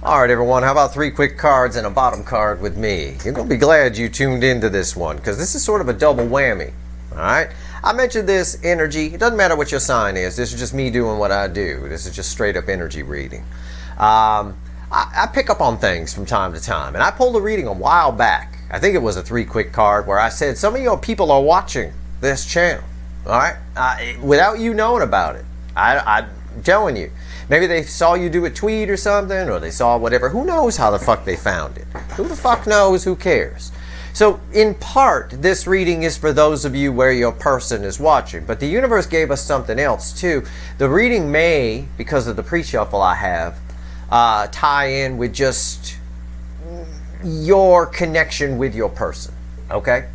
All right, everyone, how about 3 quick cards and a bottom card with me? You're going to be glad you tuned into this one because this is sort of a double whammy. All right? I mentioned this energy. It doesn't matter what your sign is. This is just me doing what I do. This is just straight up energy reading. I pick up on things from time to time, and I pulled a reading a while back. I think it was a 3 quick card where I said some of your people are watching this channel. All right? Without you knowing about it. I'm telling you. Maybe they saw you do a tweet or something, or they saw whatever. Who knows how the fuck they found it? Who the fuck knows? Who cares? So, in part, this reading is for those of you where your person is watching. But the universe gave us something else, too. The reading may, because of the pre-shuffle I have, tie in with just your connection with your person. Okay?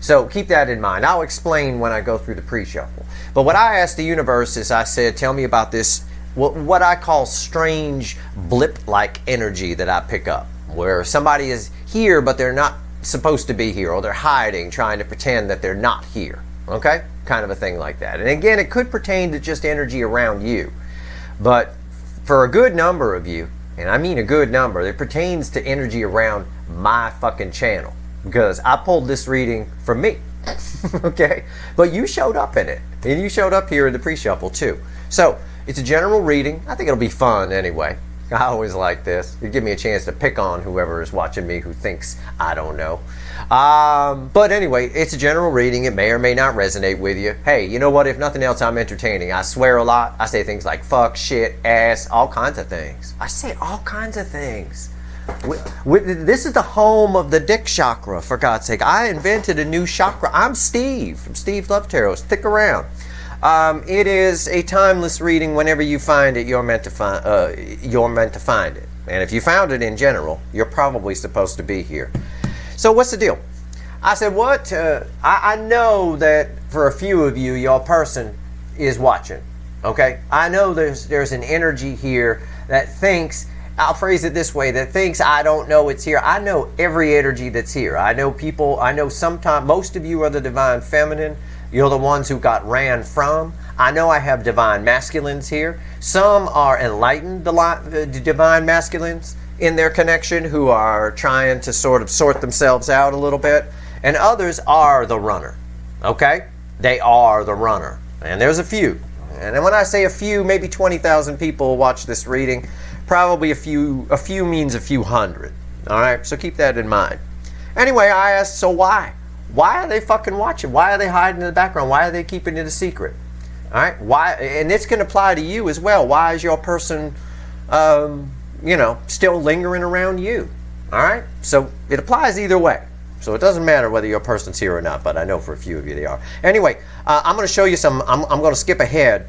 So, keep that in mind. I'll explain when I go through the pre-shuffle. But what I asked the universe is, I said, tell me about this what I call strange blip-like energy that I pick up, where somebody is here but they're not supposed to be here, or they're hiding, trying to pretend that they're not here. Okay? Kind of a thing like that. And again, it could pertain to just energy around you. But for a good number of you, and I mean a good number, it pertains to energy around my fucking channel. Because I pulled this reading for me. Okay? But you showed up in it. And you showed up here in the pre-shuffle too. So, it's a general reading. I think it'll be fun anyway. I always like this. It gives me a chance to pick on whoever is watching me who thinks I don't know. But anyway, it's a general reading. It may or may not resonate with you. Hey, you know what? If nothing else, I'm entertaining. I swear a lot. I say things like fuck, shit, ass, all kinds of things. I say all kinds of things. This is the home of the dick chakra, for God's sake. I invented a new chakra. I'm Steve from Steve's Love Tarot. Stick around. It is a timeless reading. Whenever you find it, you're meant to find it. And if you found it in general, you're probably supposed to be here. So what's the deal? I said, what? I know that for a few of you, your person is watching. Okay? I know there's an energy here that thinks, I'll phrase it this way, that thinks I don't know it's here. I know every energy that's here. I know people, I know sometimes, most of you are the divine feminine. You're the ones who got ran from. I know I have divine masculines here. Some are enlightened divine masculines in their connection who are trying to sort of sort themselves out a little bit. And others are the runner. Okay? They are the runner. And there's a few. And when I say a few, maybe 20,000 people watch this reading. Probably a few means a few hundred. All right? So keep that in mind. Anyway, I asked, so why? Why are they fucking watching? Why are they hiding in the background? Why are they keeping it a secret? All right? Why? And this can apply to you as well. Why is your person, still lingering around you? All right? So it applies either way. So it doesn't matter whether your person's here or not, but I know for a few of you they are. Anyway, I'm going to show you some. I'm going to skip ahead.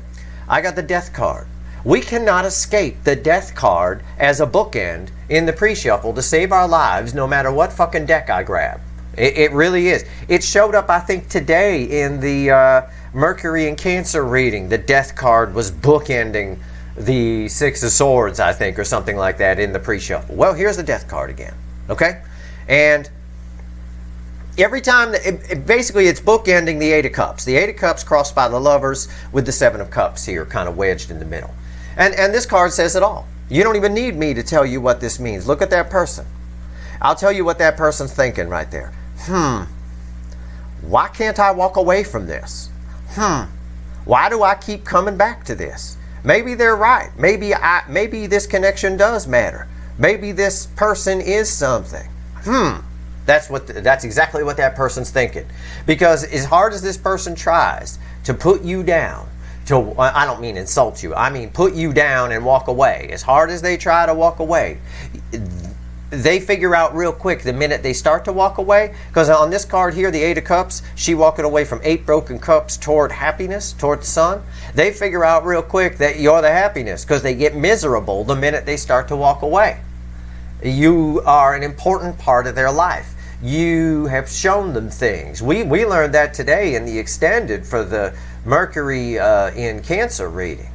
I got the death card. We cannot escape the death card as a bookend in the pre-shuffle to save our lives no matter what fucking deck I grab. It really is. It showed up, I think, today in the Mercury and Cancer reading. The death card was bookending the Six of Swords, I think, or something like that in the pre-shuffle. Well, here's the death card again. Okay? And every time, basically it's bookending the Eight of Cups. The Eight of Cups crossed by the Lovers with the Seven of Cups here, kind of wedged in the middle. And this card says it all. You don't even need me to tell you what this means. Look at that person. I'll tell you what that person's thinking right there. Why can't I walk away from this? Why do I keep coming back to this? Maybe they're right. Maybe this connection does matter. Maybe this person is something. That's exactly what that person's thinking. Because as hard as this person tries to put you down, I don't mean insult you, I mean put you down and walk away. As hard as they try to walk away, they figure out real quick the minute they start to walk away, because on this card here, the Eight of Cups, she walking away from 8 broken cups toward happiness, toward the sun. They figure out real quick that you're the happiness, because they get miserable the minute they start to walk away. You are an important part of their life. You have shown them things. We learned that today in the extended for the Mercury in Cancer reading.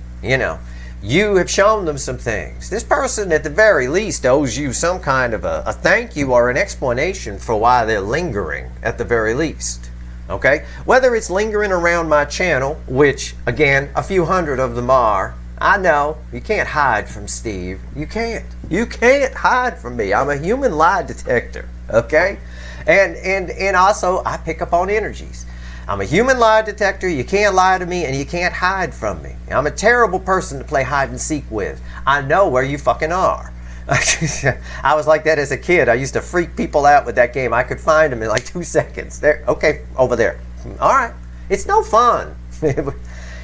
You have shown them some things. This person, at the very least, owes you some kind of a thank you or an explanation for why they're lingering, at the very least. Okay? Whether it's lingering around my channel, which, again, a few hundred of them are. I know. You can't hide from Steve. You can't. You can't hide from me. I'm a human lie detector, okay? And also, I pick up on energies. I'm a human lie detector. You can't lie to me, and you can't hide from me. I'm a terrible person to play hide and seek with. I know where you fucking are. I was like that as a kid. I used to freak people out with that game. I could find them in like 2 seconds. There, okay, over there. All right. It's no fun.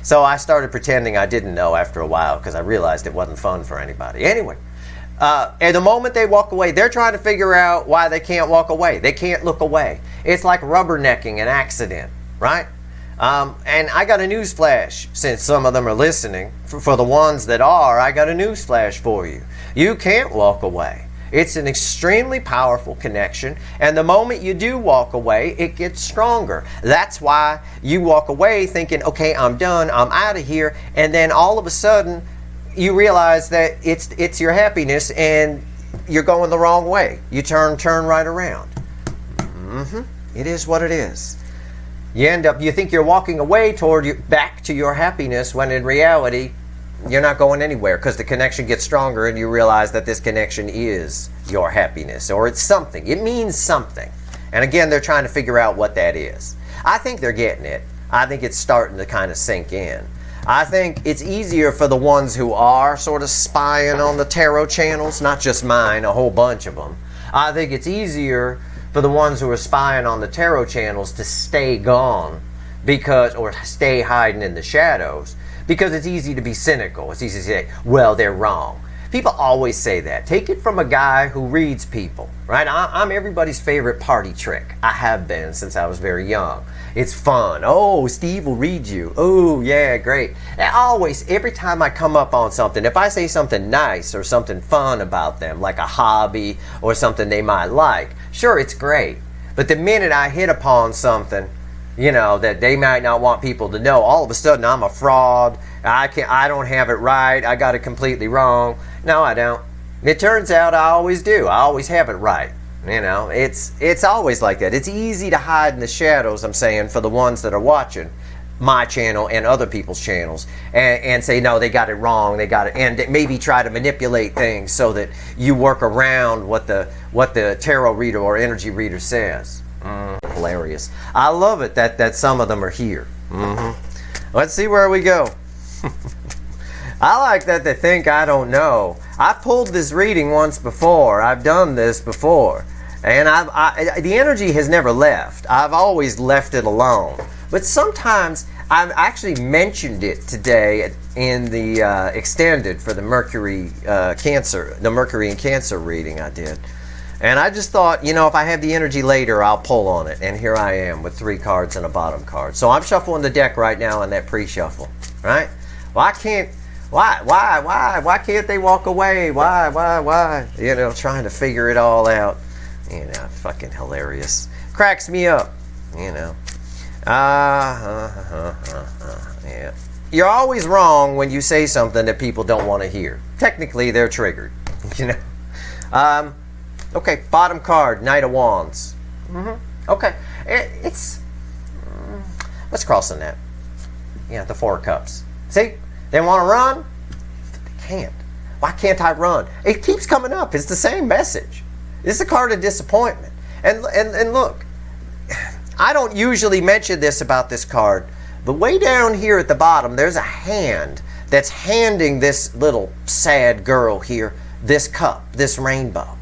So I started pretending I didn't know after a while because I realized it wasn't fun for anybody. Anyway, and the moment they walk away, they're trying to figure out why they can't walk away. They can't look away. It's like rubbernecking an accident, right? And I got a news flash, since some of them are listening. For the ones that are, I got a news flash for you. You can't walk away. It's an extremely powerful connection, and the moment you do walk away, it gets stronger. That's why you walk away thinking, okay, I'm done, I'm out of here, and then all of a sudden, you realize that it's your happiness, and you're going the wrong way. You turn right around. It is what it is. You think you're walking away back to your happiness, when in reality, you're not going anywhere, because the connection gets stronger and you realize that this connection is your happiness, or it's something. It means something. And again, they're trying to figure out what that is. I think they're getting it. I think it's starting to kind of sink in. I think it's easier for the ones who are sort of spying on the tarot channels, not just mine, a whole bunch of them. I think it's easier for the ones who are spying on the tarot channels to stay gone, or stay hiding in the shadows, because it's easy to be cynical. It's easy to say, well, they're wrong. People always say that. Take it from a guy who reads people, right? I'm everybody's favorite party trick. I have been since I was very young. It's fun. Oh, Steve will read you. Oh, yeah, great. And always, every time I come up on something, if I say something nice or something fun about them, like a hobby or something they might like, sure, it's great. But the minute I hit upon something, that they might not want people to know, all of a sudden I'm a fraud. I don't have it right. I got it completely wrong. No, I don't. It turns out I always do. I always have it right. It's always like that. It's easy to hide in the shadows, I'm saying, for the ones that are watching my channel and other people's channels, and say, no, they got it wrong, they got it, and maybe try to manipulate things so that you work around what the tarot reader or energy reader says. Hilarious. I love it that some of them are here. Let's see where we go. I like that they think I don't know. I pulled this reading once before. I've done this before. And the energy has never left. I've always left it alone. But sometimes I've actually mentioned it today in the extended for the Mercury and Cancer reading I did. And I just thought, if I have the energy later, I'll pull on it. And here I am with 3 cards and a bottom card. So I'm shuffling the deck right now in that pre-shuffle, right? Why can't they walk away? Why? Trying to figure it all out. Fucking hilarious. Cracks me up, Yeah. You're always wrong when you say something that people don't want to hear. Technically, they're triggered, Okay, bottom card, Knight of Wands. Okay, what's crossing that? Yeah, the 4 of Cups. See, they want to run, but they can't. Why can't I run? It keeps coming up. It's the same message. It's a card of disappointment. And look, I don't usually mention this about this card, but way down here at the bottom, there's a hand that's handing this little sad girl here this cup, this rainbow.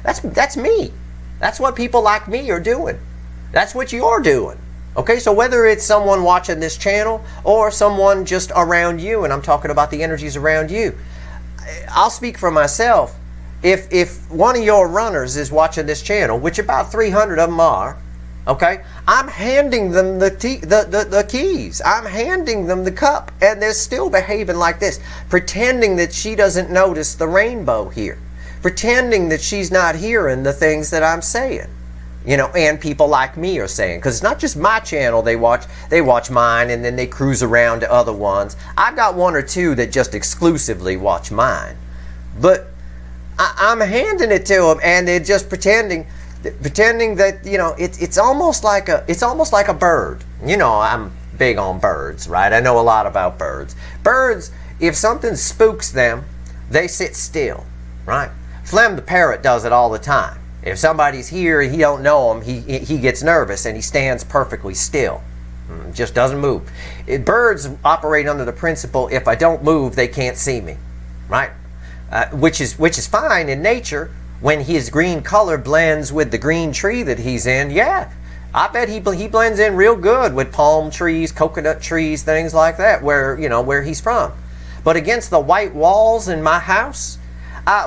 That's me. That's what people like me are doing. That's what you're doing. Okay, so whether it's someone watching this channel or someone just around you, and I'm talking about the energies around you, I'll speak for myself. If one of your runners is watching this channel, which about 300 of them are, okay, I'm handing them the keys. I'm handing them the cup, and they're still behaving like this, pretending that she doesn't notice the rainbow here. Pretending that she's not hearing the things that I'm saying, and people like me are saying, because it's not just my channel they watch mine, and then they cruise around to other ones. I've got 1 or 2 that just exclusively watch mine, but I'm handing it to them, and they're just pretending that it's almost like a bird. I'm big on birds, right? I know a lot about birds. Birds, if something spooks them, they sit still, right? Flem the parrot does it all the time. If somebody's here and he don't know him, he gets nervous and he stands perfectly still. Just doesn't move. Birds operate under the principle, if I don't move, they can't see me, right? Which is fine in nature when his green color blends with the green tree that he's in. Yeah, I bet he blends in real good with palm trees, coconut trees, things like that, where he's from. But against the white walls in my house,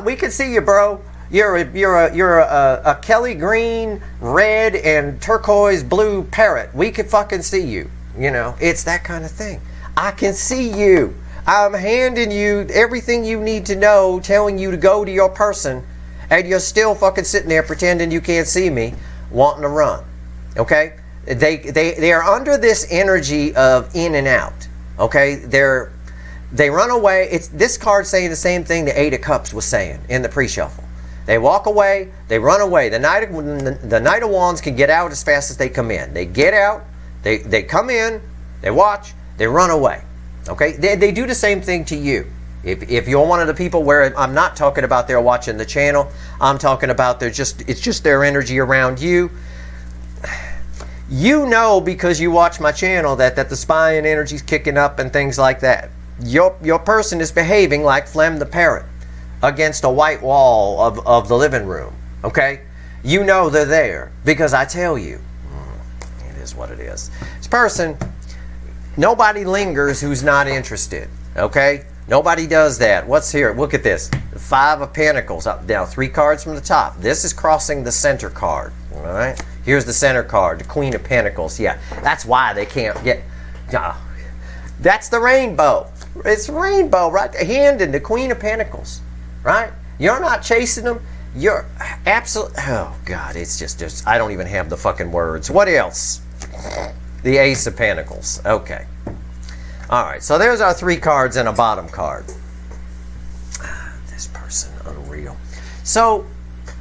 we can see you, bro. You're a Kelly green, red, and turquoise blue parrot. We can fucking see you. It's that kind of thing. I can see you. I'm handing you everything you need to know, telling you to go to your person, and you're still fucking sitting there pretending you can't see me, wanting to run. Okay? They are under this energy of in and out. Okay? They run away. This card's saying the same thing the Eight of Cups was saying in the pre-shuffle. They walk away, they run away. The Knight of Wands can get out as fast as they come in. They get out, they come in, they watch, they run away. Okay? They do the same thing to you. If you're one of the people where I'm not talking about they're watching the channel, I'm talking about it's just their energy around you. You know, because you watch my channel, that the spying energy's kicking up and things like that. Your person is behaving like Flem the parrot against a white wall of the living room. Okay? You know they're there because I tell you. It is what it is. This person, nobody lingers who's not interested. Okay? Nobody does that. What's here? Look at this. The Five of Pentacles. Up, down 3 cards from the top. This is crossing the center card. All right? Here's the center card. The Queen of Pentacles. Yeah. That's why they can't get... That's the rainbow. It's rainbow, right? The hand in the Queen of Pentacles. Right? You're not chasing them. You're absolutely... Oh, God. It's just... I don't even have the fucking words. What else? The Ace of Pentacles. Okay. All right. So there's our 3 cards and a bottom card. This person, unreal. So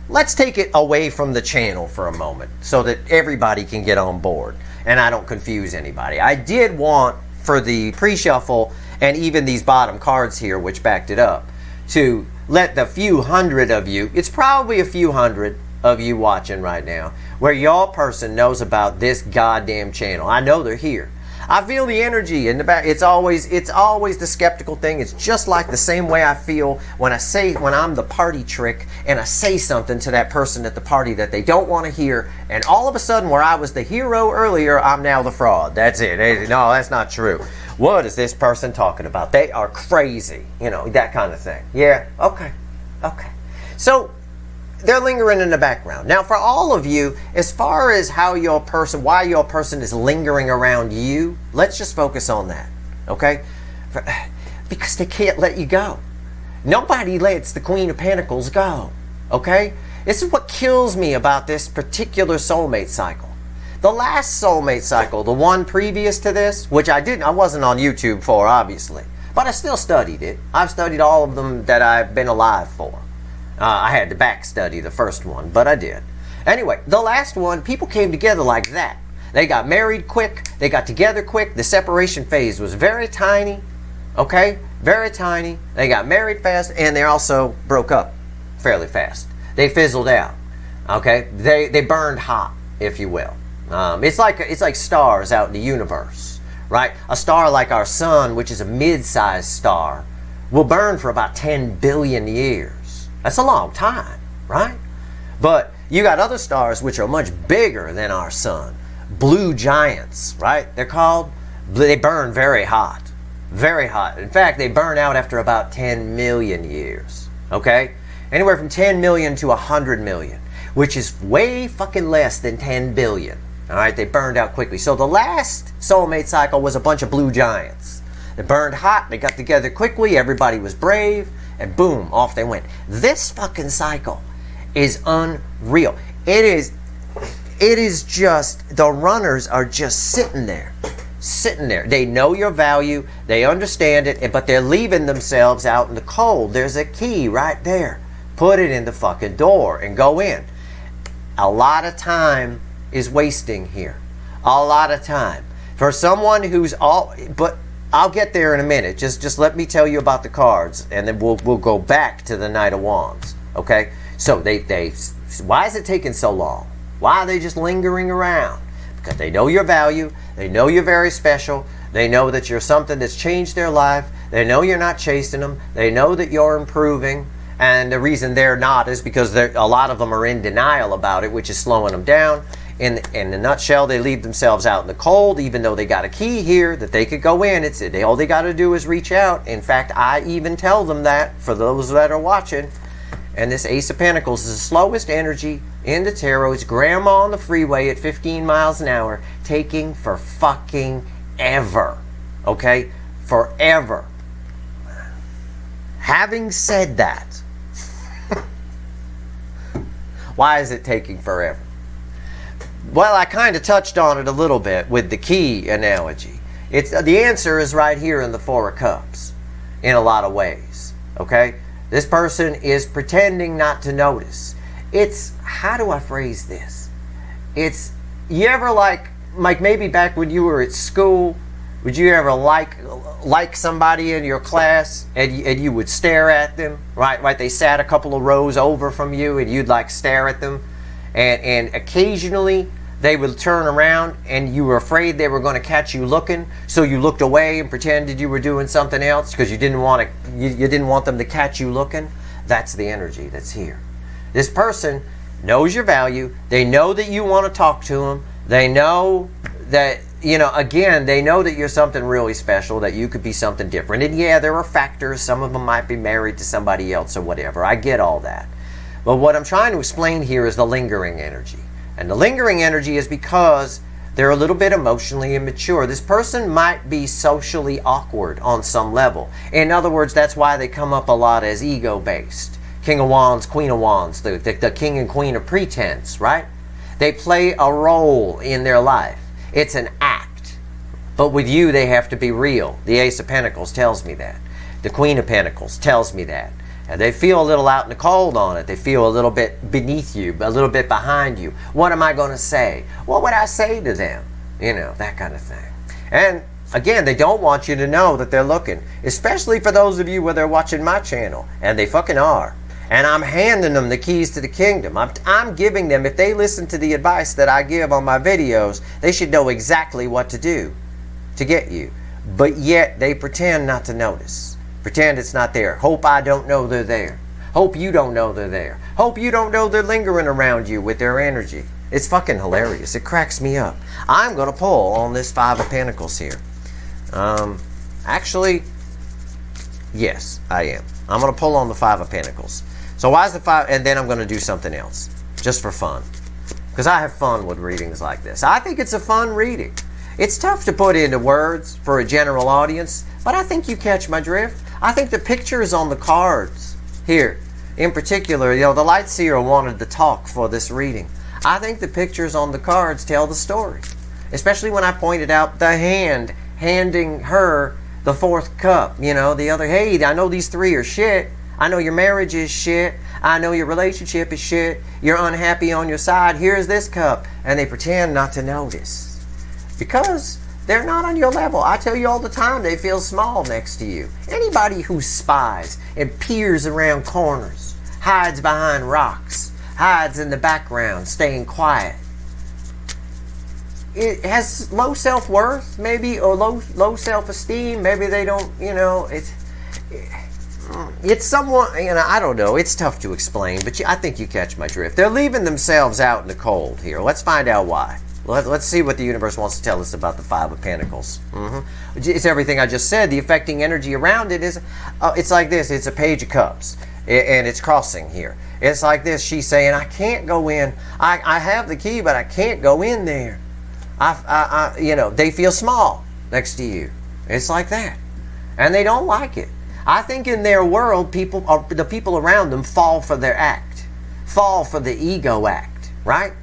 let's take it away from the channel for a moment so that everybody can get on board and I don't confuse anybody. I did want, for the pre-shuffle and even these bottom cards here, which backed it up, to let the few hundred of you, it's probably a few hundred of you watching right now, where your person knows about this goddamn channel. I know they're here. I feel the energy in the back. It's always the skeptical thing. It's just like the same way I feel when I'm the party trick and I say something to that person at the party that they don't want to hear, and all of a sudden, where I was the hero earlier, I'm now the fraud. That's it. No, that's not true. What is this person talking about? They are crazy. That kind of thing. Yeah, okay. So they're lingering in the background. Now, for all of you, as far as why your person is lingering around you, let's just focus on that, okay? Because they can't let you go. Nobody lets the Queen of Pentacles go, okay? This is what kills me about this particular soulmate cycle. The last soulmate cycle, the one previous to this, which I wasn't on YouTube for, obviously, but I still studied it. I've studied all of them that I've been alive for. I had to back study the first one, but I did. Anyway, the last one, people came together like that. They got married quick. They got together quick. The separation phase was very tiny. Okay? Very tiny. They got married fast, and they also broke up fairly fast. They fizzled out. Okay? They burned hot, if you will. It's like stars out in the universe, right? A star like our sun, which is a mid-sized star, will burn for about 10 billion years. That's a long time, right? But you got other stars which are much bigger than our sun. Blue giants, right? They're called. They burn very hot. Very hot. In fact, they burn out after about 10 million years. Okay? Anywhere from 10 million to 100 million, which is way fucking less than 10 billion. All right? They burned out quickly. So the last soulmate cycle was a bunch of blue giants. They burned hot. They got together quickly. Everybody was brave. And boom, off they went. This fucking cycle is unreal. It is just, the runners are just sitting there. They know your value. They understand it. But they're leaving themselves out in the cold. There's a key right there. Put it in the fucking door and go in. A lot of time is wasting here. A lot of time. For someone who's but I'll get there in a minute. Just let me tell you about the cards, and then we'll go back to the Knight of Wands. Okay, so why is it taking so long? Why are they just lingering around? Because they know your value. They know you're very special. They know that you're something that's changed their life. They know you're not chasing them. They know that you're improving. And the reason they're not is because a lot of them are in denial about it, which is slowing them down. In a nutshell, they leave themselves out in the cold, even though they got a key here that they could go in. All they got to do is reach out. In fact, I even tell them that for those that are watching. And this Ace of Pentacles is the slowest energy in the tarot. It's grandma on the freeway at 15 miles an hour, taking for fucking ever. Okay? Forever. Having said that, why is it taking forever? Well, I kind of touched on it a little bit with the key analogy. The answer is right here in the Four of Cups in a lot of ways. Okay? This person is pretending not to notice. How do I phrase this? You ever like maybe back when you were at school, would you ever like somebody in your class and you would stare at them, right? They sat a couple of rows over from you and you'd like stare at them, and occasionally they would turn around and you were afraid they were going to catch you looking, so you looked away and pretended you were doing something else because you didn't want them to catch you looking. That's the energy that's here. This person knows your value. They know that you want to talk to them. They know that, again, they know that you're something really special, that you could be something different. And yeah, there are factors. Some of them might be married to somebody else or whatever. I get all that. But what I'm trying to explain here is the lingering energy. And the lingering energy is because they're a little bit emotionally immature. This person might be socially awkward on some level. In other words, that's why they come up a lot as ego-based. King of Wands, Queen of Wands, the king and queen of pretense, right? They play a role in their life. It's an act. But with you, they have to be real. The Ace of Pentacles tells me that. The Queen of Pentacles tells me that. And they feel a little out in the cold on it. They feel a little bit beneath you, a little bit behind you. What am I going to say? What would I say to them? That kind of thing. And again, they don't want you to know that they're looking. Especially for those of you where they're watching my channel. And they fucking are. And I'm handing them the keys to the kingdom. I'm giving them, if they listen to the advice that I give on my videos, they should know exactly what to do to get you. But yet they pretend not to notice. Pretend it's not there. Hope I don't know they're there. Hope you don't know they're there. Hope you don't know they're lingering around you with their energy. It's fucking hilarious. It cracks me up. I'm going to pull on this Five of Pentacles here. Actually, yes, I am. I'm going to pull on the Five of Pentacles. So why is the five? And then I'm going to do something else, just for fun. Because I have fun with readings like this. I think it's a fun reading. It's tough to put into words for a general audience, but I think you catch my drift. I think the pictures on the cards here, in particular, the Light Seer wanted to talk for this reading. I think the pictures on the cards tell the story. Especially when I pointed out the hand handing her the fourth cup. The other, hey, I know these three are shit. I know your marriage is shit. I know your relationship is shit. You're unhappy on your side. Here's this cup. And they pretend not to notice. Because they're not on your level. I tell you all the time, they feel small next to you. Anybody who spies and peers around corners, hides behind rocks, hides in the background, staying quiet, it has low self-worth, maybe, or low self-esteem. Maybe they don't, it's someone, I don't know. It's tough to explain, but I think you catch my drift. They're leaving themselves out in the cold here. Let's find out why. Let's see what the universe wants to tell us about the Five of Pentacles. It's everything I just said. The affecting energy around it is, it's like this. It's a Page of Cups, and it's crossing here. It's like this. She's saying, I can't go in. I have the key, but I can't go in there. They feel small next to you. It's like that. And they don't like it. I think in their world, the people around them fall for their act, fall for the ego act, right?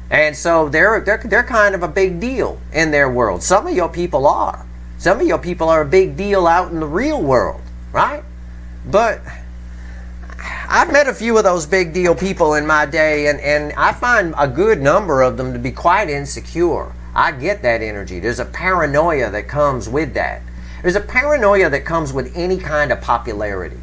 And so they're kind of a big deal in their world. Some of your people are. Some of your people are a big deal out in the real world, right? But I've met a few of those big deal people in my day, and I find a good number of them to be quite insecure. I get that energy. There's a paranoia that comes with that. There's a paranoia that comes with any kind of popularity.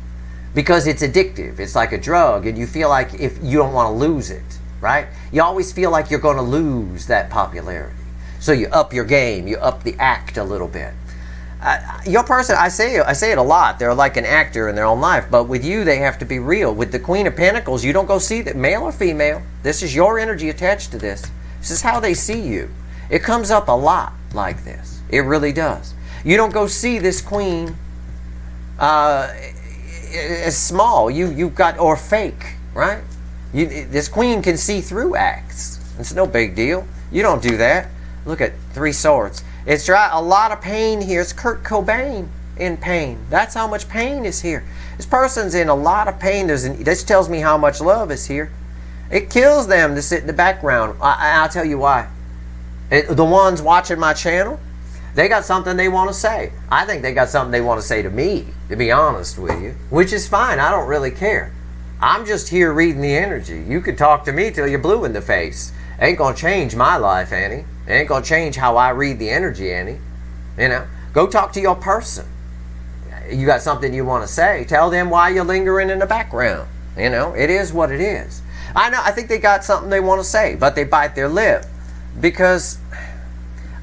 because it's addictive. It's like a drug, and you feel like if you don't want to lose it, right? You always feel like you're going to lose that popularity. So you up your game, you up the act a little bit. Your person, I say it a lot, they're like an actor in their own life, but with you, they have to be real. With the Queen of Pentacles, you don't go see that, male or female. This is your energy attached to this. This is how they see you. It comes up a lot like this. It really does. You don't go see this queen as small. You've got, or fake, right? This queen can see through acts. It's no big deal. You don't do that. Look at 3 swords. It's a lot of pain here. It's Kurt Cobain in pain. That's how much pain is here. This person's in a lot of pain. This tells me how much love is here. It kills them to sit in the background. I'll tell you why. The ones watching my channel, they got something they want to say. I think they got something they want to say to me, to be honest with you, which is fine. I don't really care. I'm just here reading the energy. You could talk to me till you're blue in the face. Ain't gonna change my life, Annie. It ain't gonna change how I read the energy, Annie. You know, go talk to your person. You got something you want to say. Tell them why you're lingering in the background. You know, it is what it is. I know. I think they got something they want to say, but they bite their lip because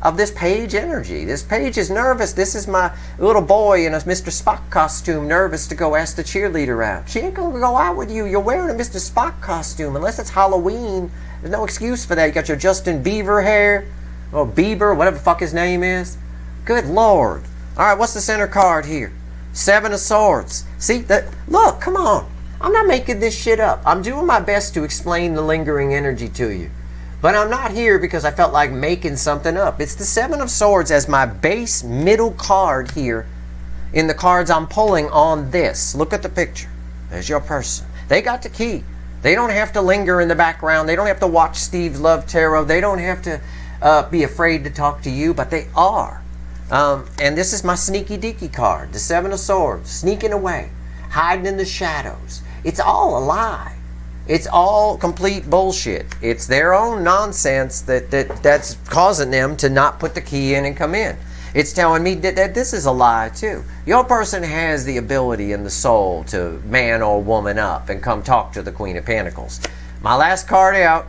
of this page energy. This page is nervous. This is my little boy in a Mr. Spock costume, nervous to go ask the cheerleader out. She ain't gonna go out with you. You're wearing a Mr. Spock costume unless it's Halloween. There's no excuse for that. You got your Justin Bieber hair, or Bieber, whatever the fuck his name is. Good Lord. All right, what's the center card here? 7 of Swords. See that? Look, come on. I'm not making this shit up. I'm doing my best to explain the lingering energy to you. But I'm not here because I felt like making something up. It's the 7 of Swords as my base middle card here in the cards I'm pulling on this. Look at the picture. There's your person. They got the key. They don't have to linger in the background. They don't have to watch Steve's Love Tarot. They don't have to be afraid to talk to you, but they are. And this is my sneaky deaky card, the 7 of Swords, sneaking away, hiding in the shadows. It's all a lie. It's all complete bullshit. It's their own nonsense that's causing them to not put the key in and come in. It's telling me that this is a lie too. Your person has the ability and the soul to man or woman up and come talk to the Queen of Pentacles. My last card out.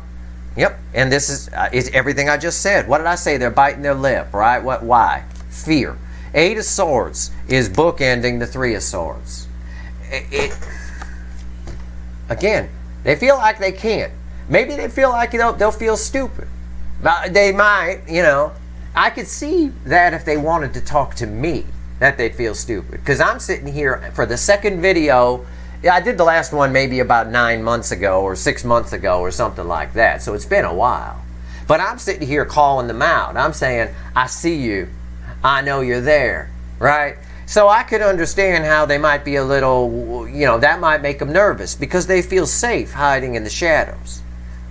Yep, and this is everything I just said. What did I say? They're biting their lip, right? What? Why? Fear. 8 of Swords is bookending the 3 of Swords. Again, they feel like they can't. Maybe they feel like they'll feel stupid. They might, you know. I could see that if they wanted to talk to me, that they'd feel stupid. Because I'm sitting here for the second video. Yeah, I did the last one maybe about 9 months ago or 6 months ago or something like that. So it's been a while. But I'm sitting here calling them out. I'm saying, I see you. I know you're there. Right? So I could understand how they might be a little, you know, that might make them nervous because they feel safe hiding in the shadows.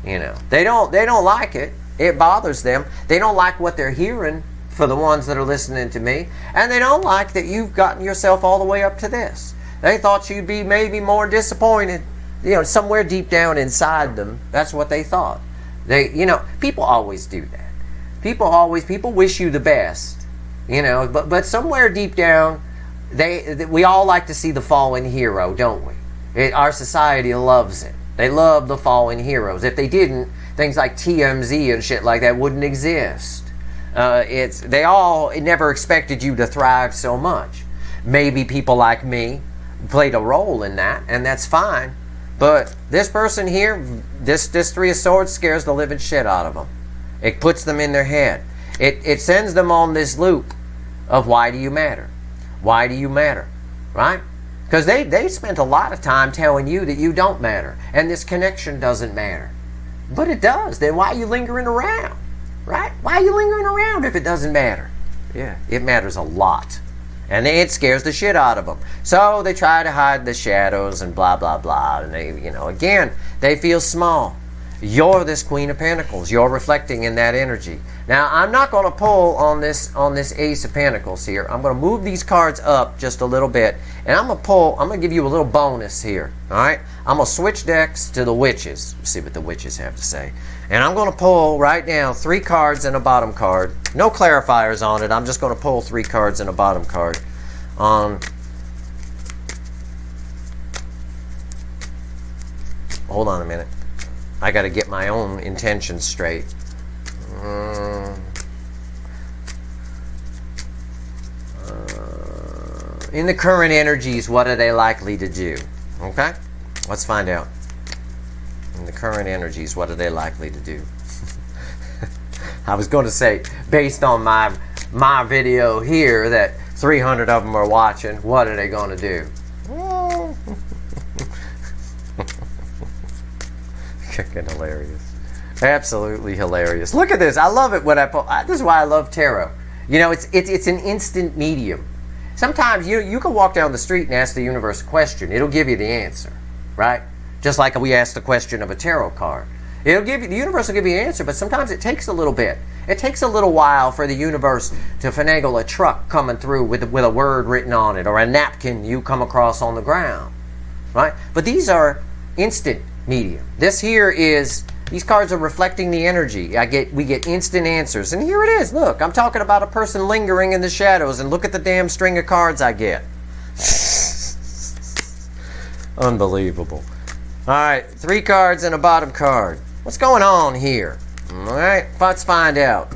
You know, they don't like it. It bothers them. They don't like what they're hearing for the ones that are listening to me. And they don't like that you've gotten yourself all the way up to this. They thought you'd be maybe more disappointed. You know, somewhere deep down inside them, that's what they thought. You know, people always do that. People wish you the best. You know, but somewhere deep down, we all like to see the fallen hero, don't we? Our society loves it. They love the fallen heroes. If they didn't, things like TMZ and shit like that wouldn't exist. They all never expected you to thrive so much. Maybe people like me played a role in that, and that's fine. But this person here, this 3 of Swords scares the living shit out of them. It puts them in their head. It sends them on this loop of why do you matter? Why do you matter? Right? Because they spent a lot of time telling you that you don't matter and this connection doesn't matter. But it does. Then why are you lingering around? Right? Why are you lingering around if it doesn't matter? Yeah, it matters a lot. And it scares the shit out of them. So they try to hide the shadows and blah, blah, blah. And they, you know, again, they feel small. You're this Queen of Pentacles. You're reflecting in that energy. Now, I'm not going to pull on this Ace of Pentacles here. I'm going to move these cards up just a little bit. And I'm going to give you a little bonus here. All right? I'm going to switch decks to the Witches. Let's see what the Witches have to say. And I'm going to pull right now 3 cards and a bottom card. No clarifiers on it. I'm just going to pull 3 cards and a bottom card on hold on a minute. I got to get my own intentions straight. In the current energies, what are they likely to do? Okay? Let's find out. In the current energies, what are they likely to do? I was going to say, based on my video here that 300 of them are watching, what are they going to do? Freaking hilarious. Absolutely hilarious. Look at this. I love it when this is why I love tarot. You know, it's an instant medium. Sometimes you can walk down the street and ask the universe a question. It'll give you the answer, right? Just like we asked the question of a tarot card. The universe will give you an answer, but sometimes it takes a little bit. It takes a little while for the universe to finagle a truck coming through with a word written on it, or a napkin you come across on the ground, right? But these are instant medium. This here is, these cards are reflecting the energy. We get instant answers. And here it is. Look, I'm talking about a person lingering in the shadows, and look at the damn string of cards I get. Unbelievable. All right, 3 cards and a bottom card. What's going on here? All right, let's find out.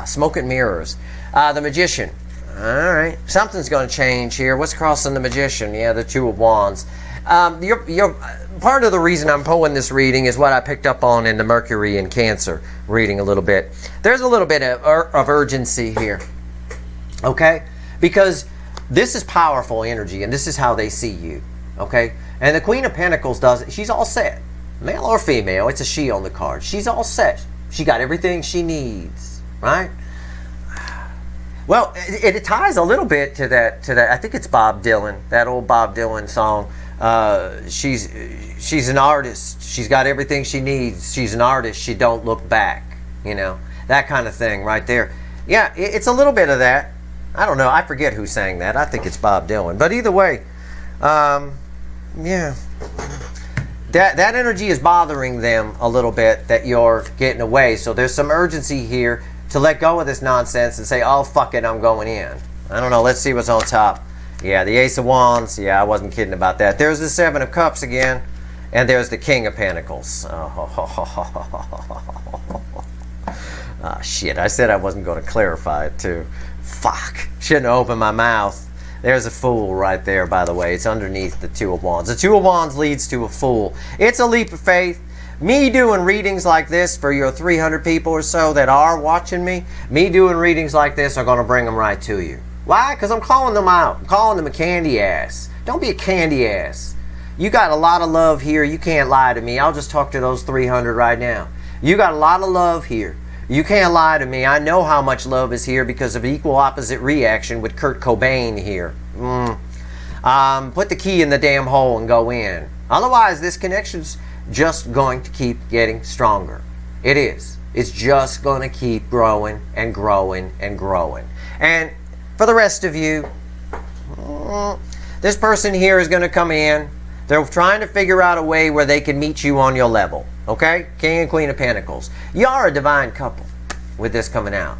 Smoke and mirrors. The Magician. All right, something's going to change here. What's crossing the Magician? Yeah, the Two of Wands. Part of the reason I'm pulling this reading is what I picked up on in the Mercury and Cancer reading a little bit. There's a little bit of urgency here, okay? Because this is powerful energy, and this is how they see you, okay? And the Queen of Pentacles does it. She's all set. Male or female, it's a she on the card. She's all set. She got everything she needs, right? Well, it ties a little bit to that. I think it's Bob Dylan, that old Bob Dylan song. She's an artist. She's got everything she needs. She's an artist. She don't look back. You know, that kind of thing right there. Yeah, it's a little bit of that. I don't know. I forget who sang that. I think it's Bob Dylan. But either way, yeah. That energy is bothering them a little bit, that you're getting away. So there's some urgency here to let go of this nonsense and say, oh, fuck it, I'm going in. I don't know. Let's see what's on top. Yeah, the Ace of Wands. Yeah, I wasn't kidding about that. There's the Seven of Cups again. And there's the King of Pentacles. Oh, shit. I said I wasn't going to clarify it, too. Fuck. Shouldn't have opened my mouth. There's a Fool right there, by the way. It's underneath the Two of Wands. The Two of Wands leads to a Fool. It's a leap of faith. Me doing readings like this for your 300 people or so that are watching me, me doing readings like this are going to bring them right to you. Why? Because I'm calling them out. I'm calling them a candy ass. Don't be a candy ass. You got a lot of love here. You can't lie to me. I'll just talk to those 300 right now. You got a lot of love here. You can't lie to me. I know how much love is here because of equal opposite reaction with Kurt Cobain here. Put the key in the damn hole and go in. Otherwise, this connection's just going to keep getting stronger. It is. It's just going to keep growing and growing and growing. And for the rest of you, this person here is going to come in. They're trying to figure out a way where they can meet you on your level. Okay? King and Queen of Pentacles. You are a divine couple with this coming out.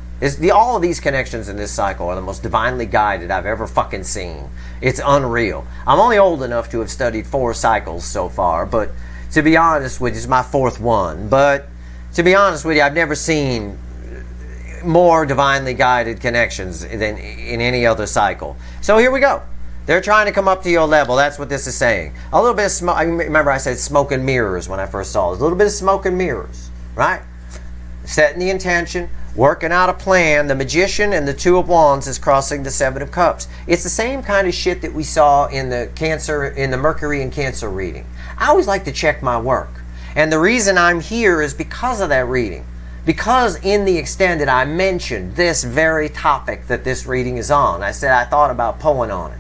All of these connections in this cycle are the most divinely guided I've ever fucking seen. It's unreal. I'm only old enough to have studied 4 cycles so far, but to be honest with you, it's my 4th one. But to be honest with you, I've never seen more divinely guided connections than in any other cycle. So here we go. They're trying to come up to your level. That's what this is saying. A little bit of smoke. I remember I said smoke and mirrors when I first saw it. A little bit of smoke and mirrors, right? Setting the intention, working out a plan. The Magician and the Two of Wands is crossing the Seven of Cups. It's the same kind of shit that we saw in the Mercury and Cancer reading. I always like to check my work. And the reason I'm here is because of that reading. Because in the extended, I mentioned this very topic that this reading is on. I said I thought about pulling on it.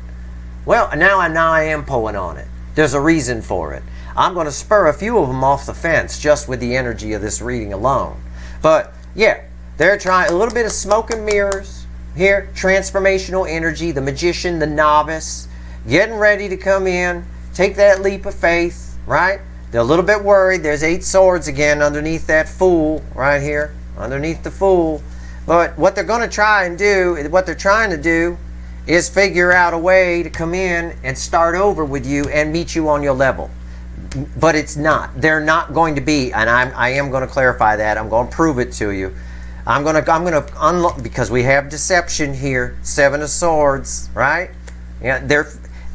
Well, now I am pulling on it. There's a reason for it. I'm going to spur a few of them off the fence just with the energy of this reading alone. But, yeah, they're trying a little bit of smoke and mirrors here. Transformational energy, the Magician, the Novice, getting ready to come in, take that leap of faith, right? They're a little bit worried. There's 8 swords again underneath that Fool right here, underneath the Fool. But what they're going to try and do, what they're trying to do is figure out a way to come in and start over with you and meet you on your level. But it's not. They're not going to be, and I am going to clarify that. I'm going to prove it to you. I'm going to unlock, because we have deception here. 7 of Swords, right? Yeah,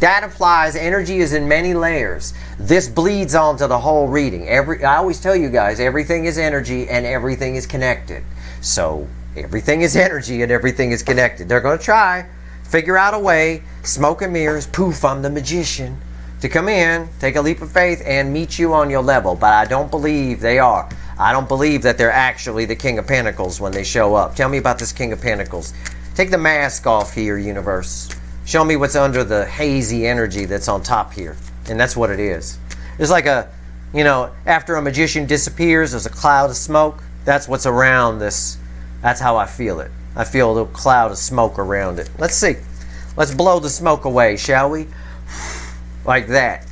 that applies. Energy is in many layers. This bleeds onto the whole reading. I always tell you guys, everything is energy and everything is connected. So everything is energy and everything is connected. They're going to try, figure out a way, smoke and mirrors, poof, I'm the magician, to come in, take a leap of faith, and meet you on your level. But I don't believe they are. I don't believe that they're actually the King of Pentacles when they show up. Tell me about this King of Pentacles. Take the mask off here, universe. Show me what's under the hazy energy that's on top here. And that's what it is. It's like after a magician disappears, there's a cloud of smoke. That's what's around this. That's how I feel it. I feel a little cloud of smoke around it. Let's see. Let's blow the smoke away, shall we? Like that.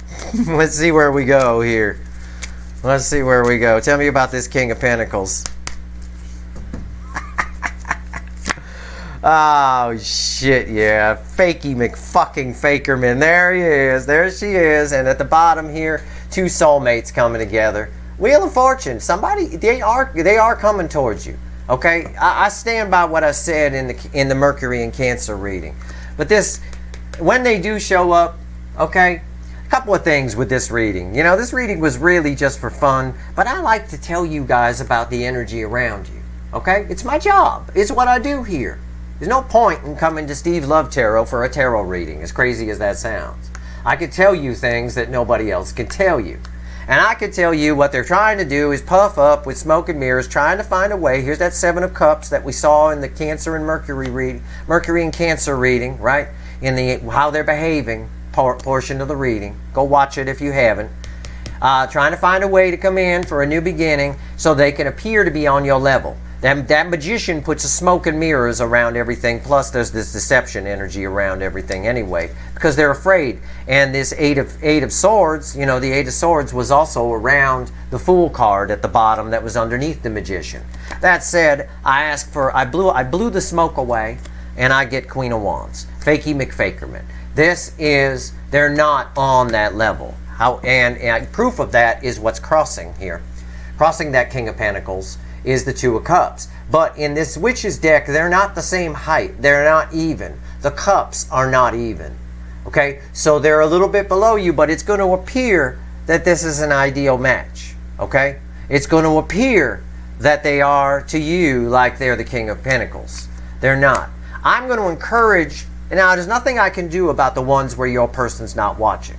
Let's see where we go here. Let's see where we go. Tell me about this King of Pentacles. Oh, shit, yeah. Fakey McFucking Fakerman. There he is. There she is. And at the bottom here, 2 soulmates coming together. Wheel of Fortune. Somebody, they are coming towards you. Okay? I stand by what I said in the Mercury and Cancer reading. But when they do show up, okay, a couple of things with this reading. This reading was really just for fun, but I like to tell you guys about the energy around you. Okay? It's my job. It's what I do here. There's no point in coming to Steve Love Tarot for a tarot reading, as crazy as that sounds. I could tell you things that nobody else can tell you. And I could tell you what they're trying to do is puff up with smoke and mirrors, trying to find a way. Here's that 7 of Cups that we saw in the Cancer and Mercury and Cancer reading, right? In the how they're behaving portion of the reading. Go watch it if you haven't. Trying to find a way to come in for a new beginning so they can appear to be on your level. That magician puts a smoke and mirrors around everything, plus there's this deception energy around everything anyway, because they're afraid. And this eight of Swords, the 8 of Swords was also around the Fool card at the bottom that was underneath the magician. That said, I blew the smoke away, and I get Queen of Wands. Fakey McFakerman. They're not on that level. And proof of that is what's crossing here. Crossing that King of Pentacles is the 2 of Cups. But in this Witch's deck, they're not the same height. They're not even. The cups are not even. Okay? So they're a little bit below you, but it's going to appear that this is an ideal match. Okay? It's going to appear that they are to you like they're the King of Pentacles. They're not. I'm going to encourage, now there's nothing I can do about the ones where your person's not watching.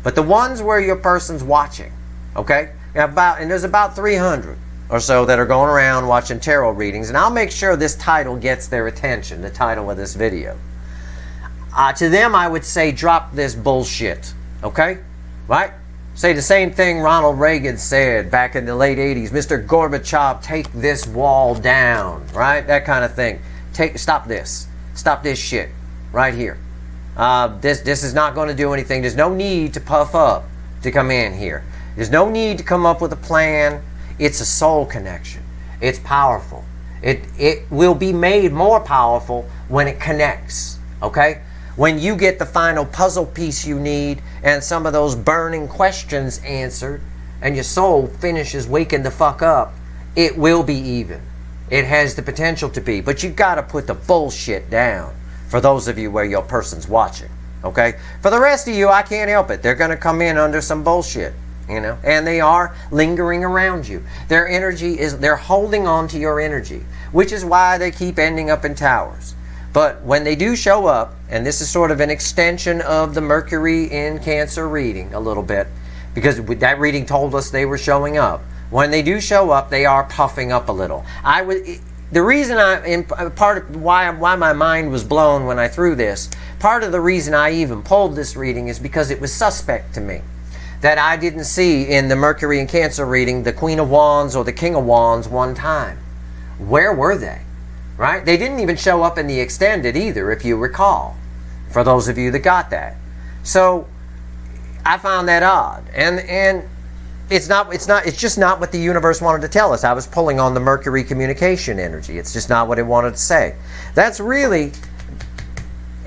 But the ones where your person's watching, okay? And there's about 300 or so that are going around watching tarot readings, and I'll make sure this title gets their attention, the title of this video. To them, I would say, drop this bullshit, okay? Right? Say the same thing Ronald Reagan said back in the late 80s. Mr. Gorbachev, take this wall down, right? That kind of thing. Stop this. Stop this shit right here. This is not going to do anything. There's no need to puff up to come in here. There's no need to come up with a plan. It's a soul connection. It's powerful. It will be made more powerful when it connects. Okay? When you get the final puzzle piece you need and some of those burning questions answered and your soul finishes waking the fuck up, it will be even. It has the potential to be. But you got to put the bullshit down for those of you where your person's watching. Okay? For the rest of you, I can't help it. They're going to come in under some bullshit. And they are lingering around you. Their energy they're holding on to your energy, which is why they keep ending up in towers. But when they do show up, and this is sort of an extension of the Mercury in Cancer reading a little bit, because that reading told us they were showing up. When they do show up, they are puffing up a little. The reason part of why my mind was blown when I threw this, part of the reason I even pulled this reading is because it was suspect to me that I didn't see in the Mercury and Cancer reading the Queen of Wands or the King of Wands one time. Where were they? Right? They didn't even show up in the extended either, if you recall, for those of you that got that. So I found that odd. And it's just not what the universe wanted to tell us. I was pulling on the Mercury communication energy. It's just not what it wanted to say. That's really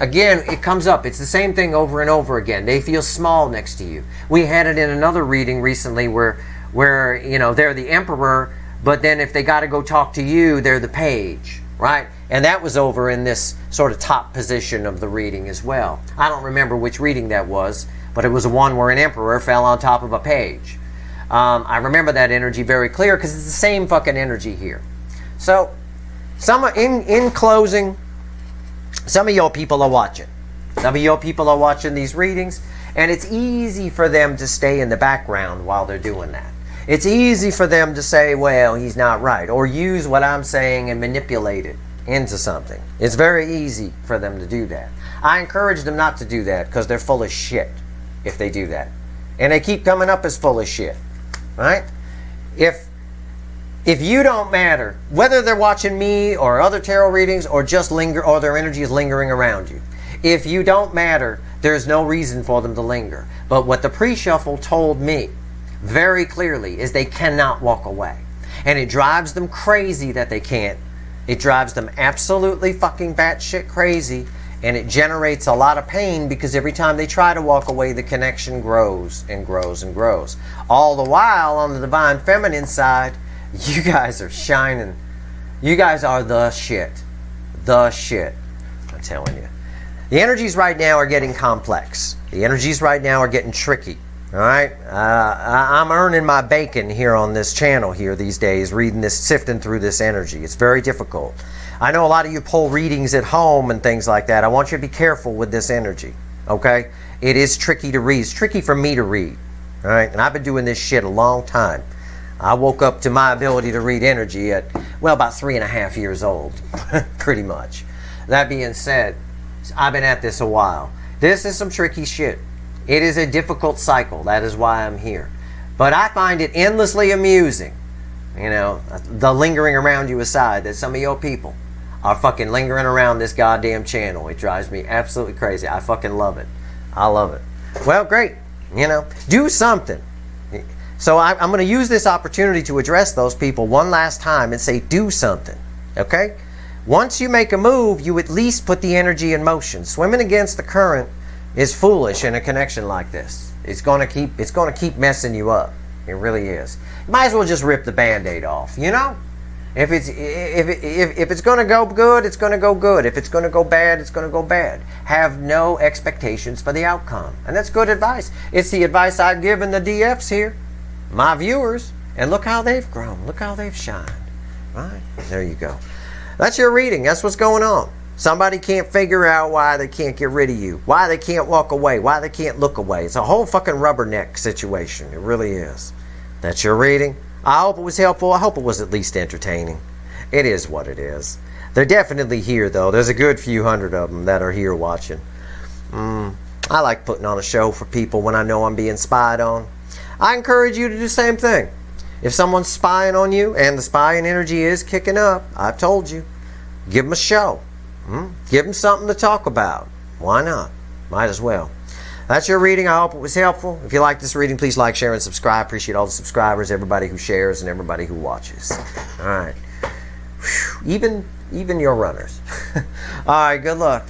Again, it comes up. It's the same thing over and over again. They feel small next to you. We had it in another reading recently where you know, they're the emperor, but then if they got to go talk to you, they're the page, right? And that was over in this sort of top position of the reading as well. I don't remember which reading that was, but it was one where an emperor fell on top of a page. I remember that energy very clear because it's the same fucking energy here. So, in closing, some of your people are watching. Some of your people are watching these readings, and it's easy for them to stay in the background while they're doing that. It's easy for them to say, well, he's not right, or use what I'm saying and manipulate it into something. It's very easy for them to do that. I encourage them not to do that because they're full of shit if they do that. And they keep coming up as full of shit, right? If you don't matter, whether they're watching me or other tarot readings or just linger, or their energy is lingering around you, if you don't matter, there's no reason for them to linger. But what the pre-shuffle told me very clearly is they cannot walk away. And it drives them crazy that they can't. It drives them absolutely fucking batshit crazy, and it generates a lot of pain because every time they try to walk away, the connection grows and grows and grows. All the while, on the divine feminine side, you guys are shining. You guys are the shit. The shit. I'm telling you. The energies right now are getting complex. The energies right now are getting tricky. All right? I'm earning my bacon here on this channel here these days, reading this, sifting through this energy. It's very difficult. I know a lot of you pull readings at home and things like that. I want you to be careful with this energy. Okay? It is tricky to read. It's tricky for me to read. All right? And I've been doing this shit a long time. I woke up to my ability to read energy at, well, about 3.5 years old, pretty much. That being said, I've been at this a while. This is some tricky shit. It is a difficult cycle. That is why I'm here. But I find it endlessly amusing, you know, the lingering around you aside, that some of your people are fucking lingering around this goddamn channel. It drives me absolutely crazy. I fucking love it. I love it. Well, great. You know, do something. So I'm going to use this opportunity to address those people one last time and say, do something, okay? Once you make a move, you at least put the energy in motion. Swimming against the current is foolish in a connection like this. It's going to keep messing you up. It really is. You might as well just rip the Band-Aid off, you know? If it's going to go good, it's going to go good. If it's going to go bad, it's going to go bad. Have no expectations for the outcome. And that's good advice. It's the advice I've given the DFs here. My viewers, and look how they've grown. Look how they've shined. Right? There you go. That's your reading. That's what's going on. Somebody can't figure out why they can't get rid of you, why they can't walk away, why they can't look away. It's a whole fucking rubberneck situation. It really is. That's your reading. I hope it was helpful. I hope it was at least entertaining. It is what it is. They're definitely here, though. There's a good few hundred of them that are here watching. I like putting on a show for people when I know I'm being spied on. I encourage you to do the same thing. If someone's spying on you and the spying energy is kicking up, I've told you, give them a show. Give them something to talk about. Why not? Might as well. That's your reading. I hope it was helpful. If you like this reading, please like, share, and subscribe. Appreciate all the subscribers, everybody who shares, and everybody who watches. All right. Even your runners. All right, good luck.